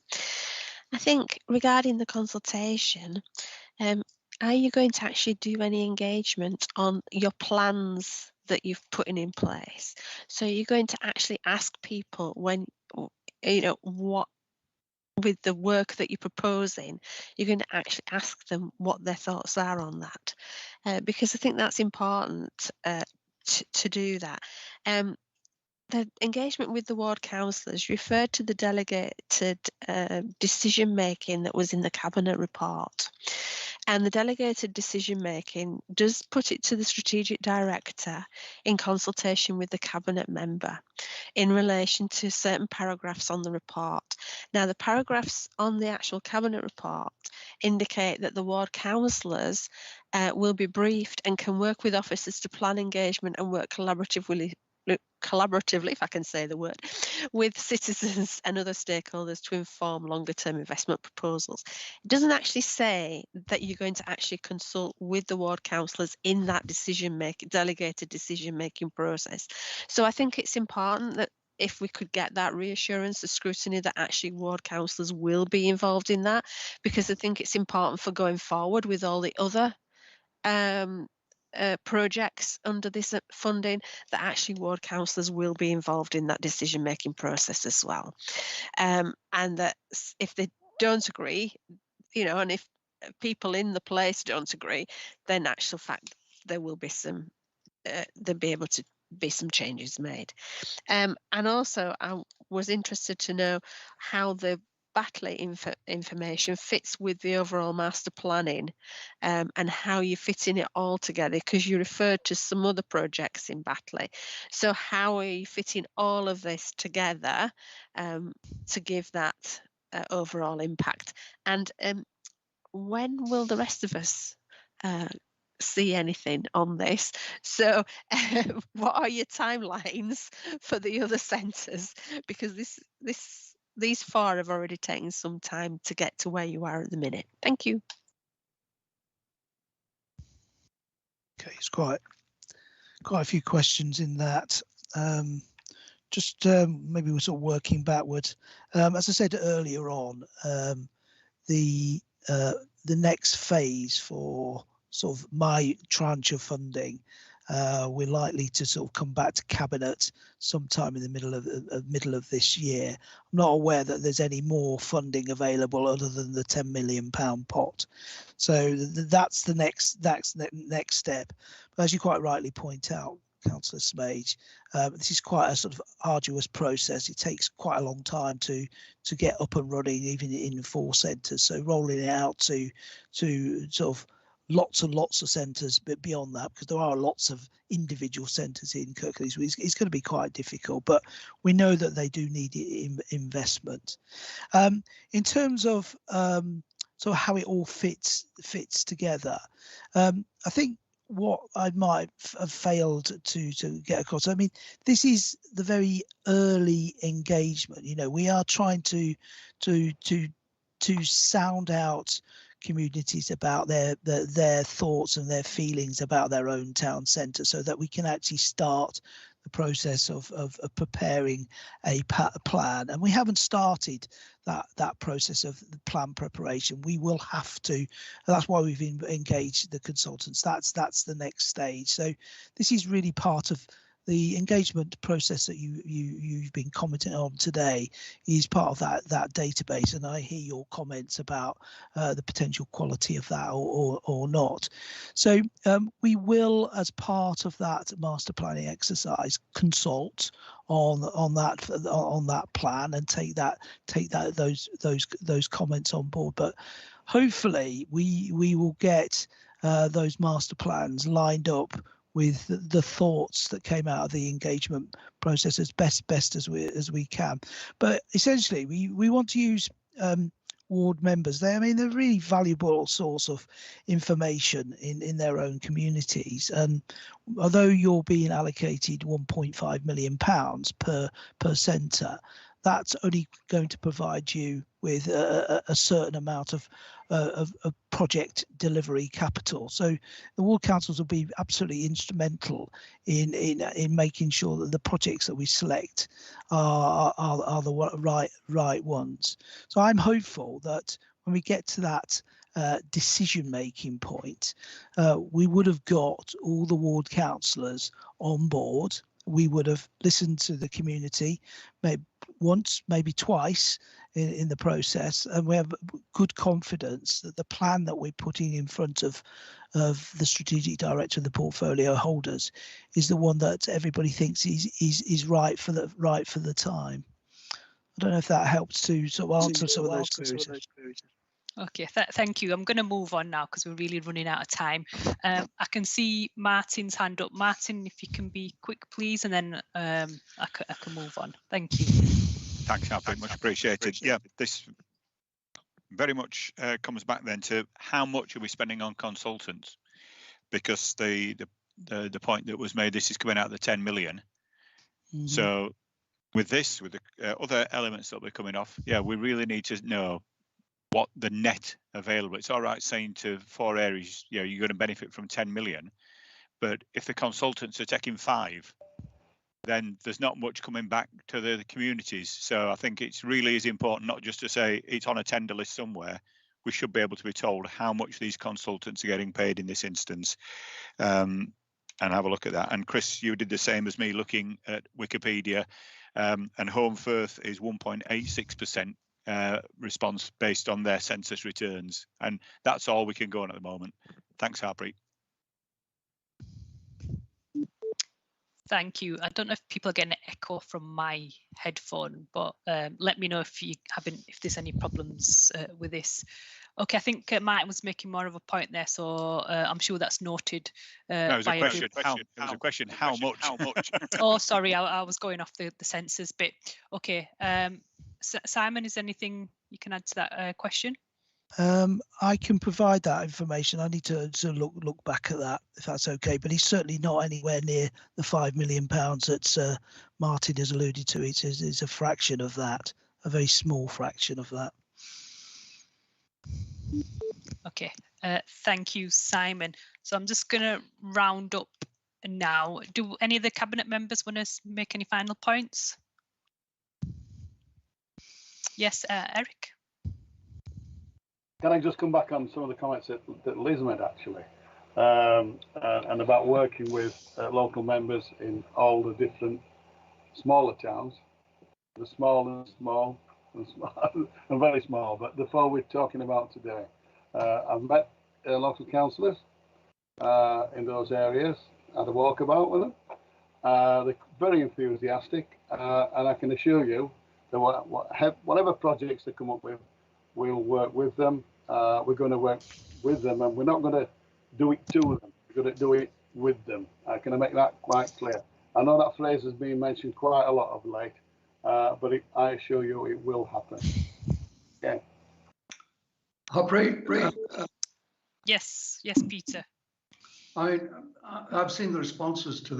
I think regarding the consultation, are you going to actually do any engagement on your plans that you've put in place. So you're going to actually ask people when, what, with the work that you're proposing, you're going to actually ask them what their thoughts are on that, because I think that's important to do that. The engagement with the ward councillors referred to the delegated decision making that was in the cabinet report. And the delegated decision making does put it to the strategic director in consultation with the cabinet member in relation to certain paragraphs on the report. Now, the paragraphs on the actual cabinet report indicate that the ward councillors will be briefed and can work with officers to plan engagement and work collaboratively, if I can say the word, with citizens and other stakeholders to inform longer term investment proposals. It doesn't actually say that you're going to actually consult with the ward councillors in that delegated decision making process. So I think it's important that if we could get that reassurance, the scrutiny, that actually ward councillors will be involved in that, because I think it's important for going forward with all the other projects under this funding, that actually ward councillors will be involved in that decision making process as well, and that if they don't agree, and if people in the place don't agree, then actual fact there will be some there'll be able to be some changes made. And also I was interested to know how the Batley information fits with the overall master planning, and how you're fitting it all together, because you referred to some other projects in Batley. So how are you fitting all of this together to give that overall impact? And when will the rest of us see anything on this? So what are your timelines for the other centres? Because these four have already taken some time to get to where you are at the minute. Thank you. Okay, it's quite a few questions in that. Maybe we're sort of working backwards. As I said earlier on, the next phase for sort of my tranche of funding, we're likely to sort of come back to cabinet sometime in the middle of this year. I'm not aware that there's any more funding available other than the £10 million pot. So that's the next step. But as you quite rightly point out, Councillor Smage, this is quite a sort of arduous process. It takes quite a long time to get up and running, even in 4 centres. So rolling it out to sort of lots and lots of centres, but beyond that, because there are lots of individual centres in Kirklees, it's going to be quite difficult. But we know that they do need investment. In terms of sort of how it all fits together, I think what I might have failed to get across, I mean, this is the very early engagement. We are trying to sound out communities about their thoughts and their feelings about their own town centre, so that we can actually start the process of preparing a plan. And we haven't started that process of the plan preparation. We will have to. That's why we've engaged the consultants. That's the next stage. So this is really part of the engagement process that you've been commenting on today, is part of that database. And I hear your comments about the potential quality of that or not. So we will, as part of that master planning exercise, consult on that plan and take those comments on board. But hopefully we will get those master plans lined up with the thoughts that came out of the engagement process as best as we can. But essentially, we want to use ward members. They're really valuable source of information in their own communities. And although you're being allocated £1.5 million per centre, that's only going to provide you with a certain amount of project delivery capital. So the ward councils will be absolutely instrumental in making sure that the projects that we select are the right ones. So I'm hopeful that when we get to that decision-making point, we would have got all the ward councillors on board. We would have listened to the community, maybe once, maybe twice in the process, and we have good confidence that the plan that we're putting in front of the strategic director and the portfolio holders is the one that everybody thinks is right for the time. I don't know if that helps to sort of answer some of those queries. Okay, thank you. I'm going to move on now because we're really running out of time. I can see Martin's hand up. Martin, if you can be quick, please, and then I can move on. Thank you. Thanks, Harpreet. Much appreciated. Yeah, this very much comes back then to how much are we spending on consultants? Because the point that was made, this is coming out of the 10 million. Mm-hmm. So with this, with the other elements that we're coming off, yeah, we really need to know what the net available. It's all right saying to 4 areas, you know, you're going to benefit from 10 million, but if the consultants are taking 5, then there's not much coming back to the communities. So I think it's really is important not just to say it's on a tender list somewhere. We should be able to be told how much these consultants are getting paid in this instance, and have a look at that. And Chris, you did the same as me looking at Wikipedia, and Home Firth is 1.86%. Response based on their census returns, and that's all we can go on at the moment. Thanks, Harpreet. Thank you. I don't know if people are getting an echo from my headphone, but let me know if there's any problems with this. Okay, I think Martin was making more of a point there, so I'm sure that's noted. No, it was a question. It was a question. How much? How much? Oh, sorry, I was going off the census bit. Okay. Simon, is there anything you can add to that question? I can provide that information. I need to look back at that, if that's okay. But he's certainly not anywhere near the £5 million that Martin has alluded to. It's a fraction of that, a very small fraction of that. Okay, thank you, Simon. So I'm just going to round up now. Do any of the cabinet members want to make any final points? Yes, Eric. Can I just come back on some of the comments that Liz made, actually, and about working with local members in all the different smaller towns, the small and small and small and very small, but the 4 we're talking about today. I've met local councillors in those areas, had a walkabout with them. They're very enthusiastic, and I can assure you that whatever projects they come up with, we'll work with them. We're going to work with them, and we're not going to do it to them. We're going to do it with them. Can I make that quite clear? I know that phrase has been mentioned quite a lot of late, but I assure you it will happen. Okay. Harpreet? Yes, Peter. I've seen the responses to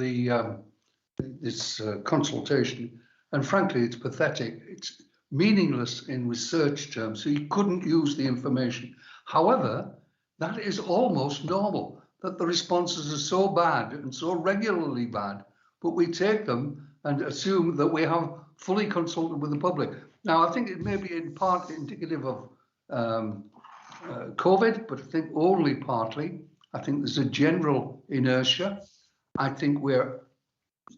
this consultation, and frankly, it's pathetic. It's meaningless in research terms, so you couldn't use the information. However, that is almost normal, that the responses are so bad and so regularly bad, but we take them and assume that we have fully consulted with the public. Now, I think it may be in part indicative of COVID, but I think only partly. I think there's a general inertia. I think we're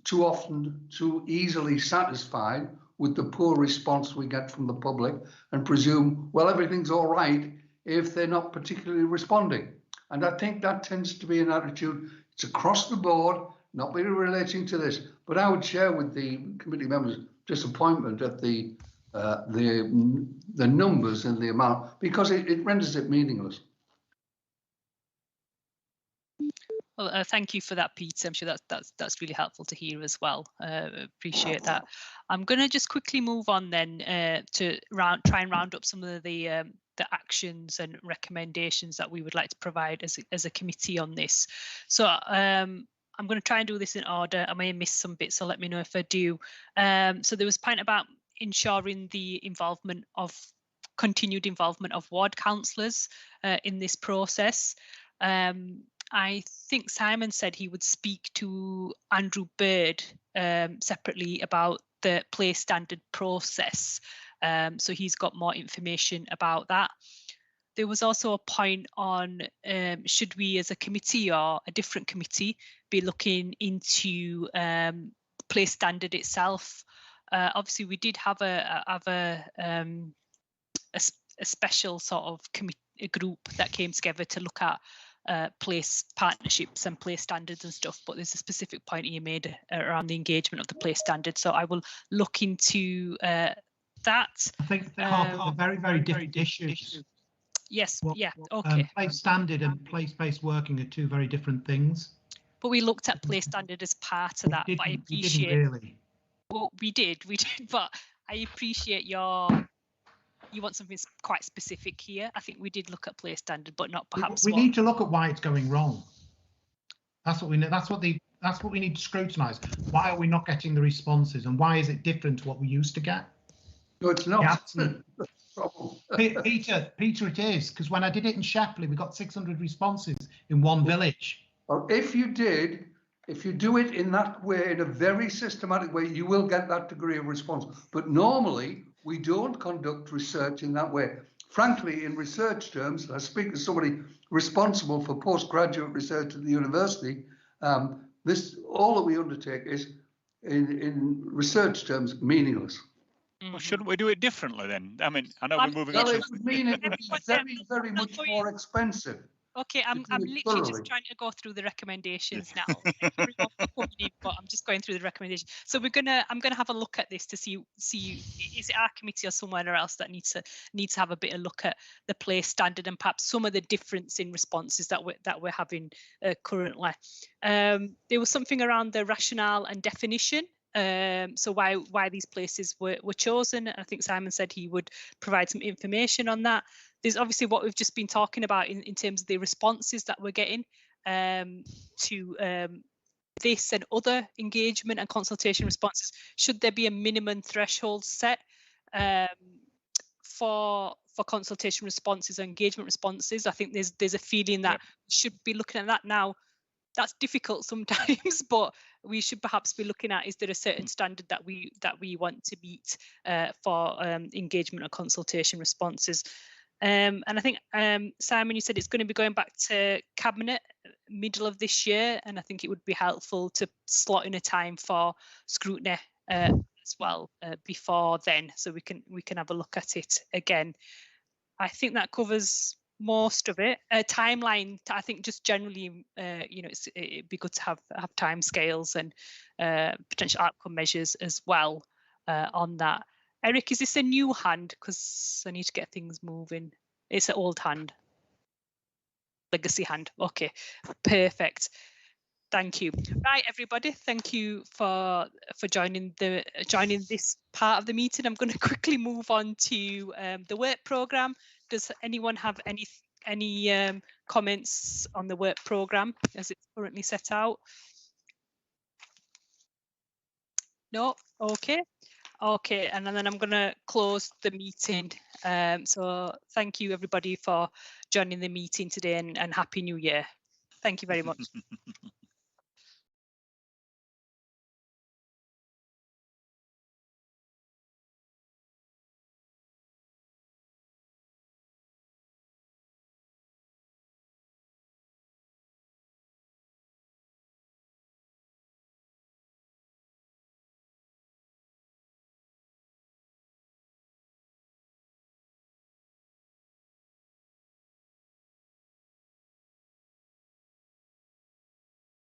too often too easily satisfied with the poor response we get from the public and presume, well, everything's all right if they're not particularly responding. And I think that tends to be an attitude. It's across the board, not really relating to this. But I would share with the committee members disappointment at the numbers and the amount, because it renders it meaningless. Well, thank you for that, Peter. I'm sure that's really helpful to hear as well. Appreciate that. I'm going to just quickly move on then to try and round up some of the actions and recommendations that we would like to provide as a committee on this. So I'm going to try and do this in order. I may miss some bits, so let me know if I do. So there was a point about ensuring the continued involvement of ward councillors in this process. I think Simon said he would speak to Andrew Bird separately about the place standard process. So he's got more information about that. there was also a point on should we as a committee or a different committee be looking into place standard itself. Obviously, we did have a special sort of a group that came together to look at place partnerships and place standards and stuff, but there's a specific point you made around the engagement of the place standard, so I will look into that. I think they're very, very different issues. Yes, yeah, okay. Place standard and place-based working are two very different things. But we looked at place standard as part of that, but I appreciate... Really. Well, we did, but I appreciate you want something quite specific here. I think we did look at place standard, but not perhaps. We need to look at why it's going wrong. That's what we know. That's what we need to scrutinise. Why are we not getting the responses, and why is it different to what we used to get? No, it's not. Peter, it is, because when I did it in Shepley, we got 600 responses in one village. Well, if you do it in that way, in a very systematic way, you will get that degree of response. But normally, we don't conduct research in that way. Frankly, in research terms, I speak as somebody responsible for postgraduate research at the university. All that we undertake is, in research terms, meaningless. Well, shouldn't we do it differently then? I mean, I know we're moving. Well, it would mean it would be very, very much more expensive. Okay, I'm literally just trying to go through the recommendations now. But I'm just going through the recommendations. So I'm gonna have a look at this to see is it our committee or somewhere else that needs to have a bit of look at the place standard and perhaps some of the difference in responses that we're having currently. There was something around the rationale and definition. So why these places were chosen. I think Simon said he would provide some information on that. There's obviously what we've just been talking about in terms of the responses that we're getting to this and other engagement and consultation responses. Should there be a minimum threshold set for consultation responses or engagement responses? I think there's a feeling that we should be looking at that now. That's difficult sometimes, but we should perhaps be looking at, is there a certain standard that we want to meet for engagement or consultation responses? And I think, Simon, you said it's going to be going back to Cabinet middle of this year, and I think it would be helpful to slot in a time for scrutiny as well before then, so we can have a look at it again. I think that covers most of it. Timeline, I think just generally, it'd be good to have time scales and potential outcome measures as well on that. Eric, is this a new hand? Because I need to get things moving. It's an old hand. Legacy hand. Okay, perfect. Thank you. Right, everybody. Thank you for joining this part of the meeting. I'm going to quickly move on to the work programme. Does anyone have any comments on the work programme as it's currently set out? No. Okay, and then I'm going to close the meeting. So thank you everybody for joining the meeting today, and Happy New Year. Thank you very much.